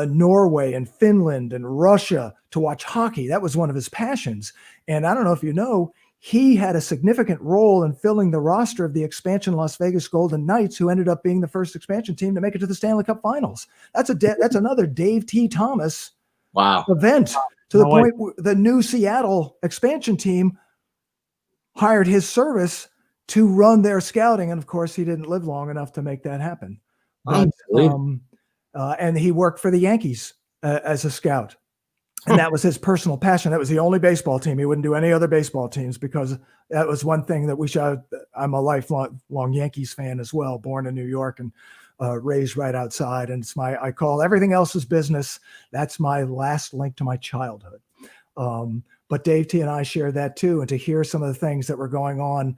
Norway and Finland and Russia to watch hockey. That was one of his passions. And I don't know if you know, he had a significant role in filling the roster of the expansion Las Vegas Golden Knights, who ended up being the first expansion team to make it to the Stanley Cup Finals. That's another Dave T. Thomas event, to the point where the new Seattle expansion team hired his service to run their scouting. And of course, he didn't live long enough to make that happen. But, and he worked for the Yankees as a scout. And that was his personal passion. That was the only baseball team. He wouldn't do any other baseball teams, because that was one thing that I'm a lifelong Yankees fan as well, born in New York and raised right outside. And I call everything else is business. That's my last link to my childhood. But Dave T and I share that too. And to hear some of the things that were going on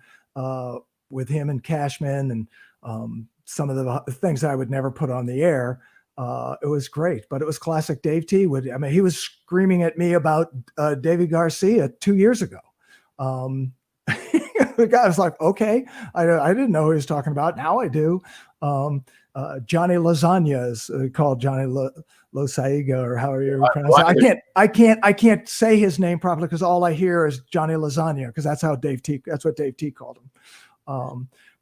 with him and Cashman, and some of the things I would never put on the air, it was great. But it was classic Dave T. He was screaming at me about David Garcia 2 years ago. The guy was like, okay, I didn't know who he was talking about. Now I do. Johnny Lasagna is called Johnny Losaiga, or however you pronounce it. I can't say his name properly, because all I hear is Johnny Lasagna, because that's what Dave T called him.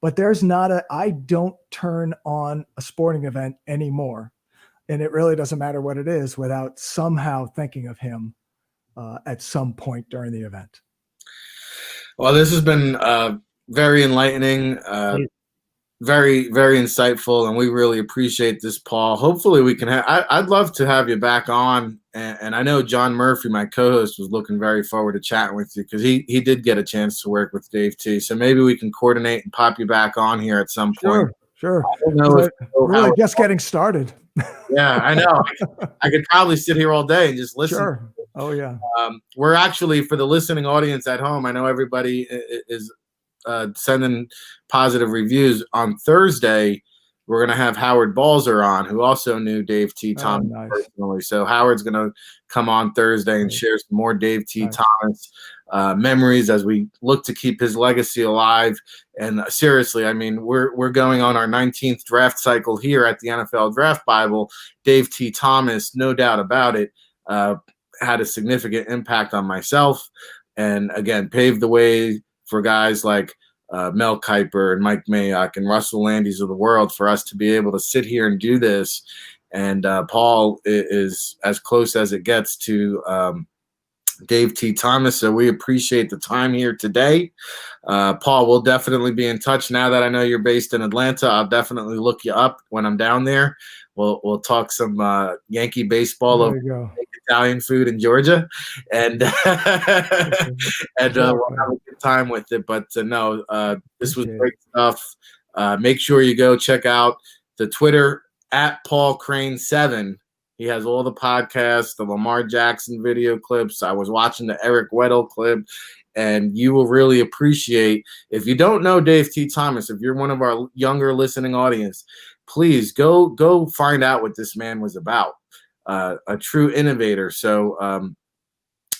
But I don't turn on a sporting event anymore. And it really doesn't matter what it is, without somehow thinking of him at some point during the event. Well, this has been very enlightening, very, very insightful, and we really appreciate this, Paul. Hopefully we can I'd love to have you back on, and I know John Murphy, my co-host, was looking very forward to chatting with you, because he did get a chance to work with Dave T. So maybe we can coordinate and pop you back on here at some point. Sure. We're really just getting started. Yeah, I know. I could probably sit here all day and just listen. Sure. Oh, yeah. We're actually, for the listening audience at home, I know everybody is sending positive reviews. On Thursday, we're going to have Howard Balzer on, who also knew Dave T. Thomas personally. So Howard's going to come on Thursday and share some more Dave T. Thomas memories as we look to keep his legacy alive. And seriously, I mean, we're going on our 19th draft cycle here at the NFL Draft Bible. Dave T. Thomas, no doubt about it, had a significant impact on myself, and again paved the way for guys like Mel Kiper and Mike Mayock and Russell Landes of the world, for us to be able to sit here and do this. And Paul is as close as it gets to Dave T. Thomas. So we appreciate the time here today. Paul, we'll definitely be in touch. Now that I know you're based in Atlanta, I'll definitely look you up when I'm down there. We'll talk some Yankee baseball over Italian food in Georgia, and we'll have a good time with it. But this was great stuff. Make sure you go check out the Twitter at Paul Crane 7. He has all the podcasts, the Lamar Jackson video clips. I was watching the Eric Weddle clip, and you will really appreciate, if you don't know Dave T. Thomas, if you're one of our younger listening audience, please go find out what this man was about. A true innovator. So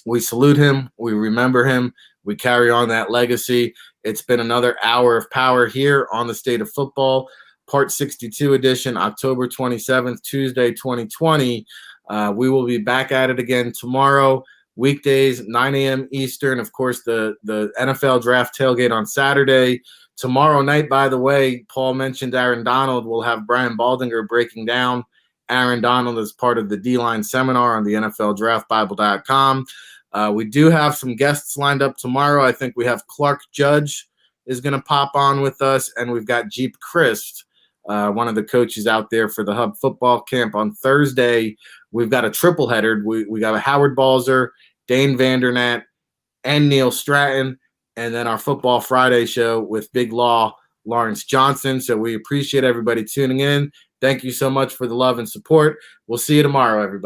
we salute him. We remember him. We carry on that legacy. It's been another hour of power here on the State of Football, Part 62 edition, October 27th, Tuesday, 2020. We will be back at it again tomorrow, weekdays, 9 a.m. Eastern. Of course, the NFL Draft Tailgate on Saturday. Tomorrow night, by the way, Paul mentioned Aaron Donald. We'll have Brian Baldinger breaking down Aaron Donald as part of the D-Line seminar on the NFLDraftBible.com. We do have some guests lined up tomorrow. I think we have Clark Judge is going to pop on with us, and we've got Jeep Christ, one of the coaches out there for the Hub Football Camp on Thursday. We've got a triple header. We got a Howard Balzer, Dane Vandernat, and Neil Stratton, and then our Football Friday show with Big Law, Lawrence Johnson. So we appreciate everybody tuning in. Thank you so much for the love and support. We'll see you tomorrow, everybody.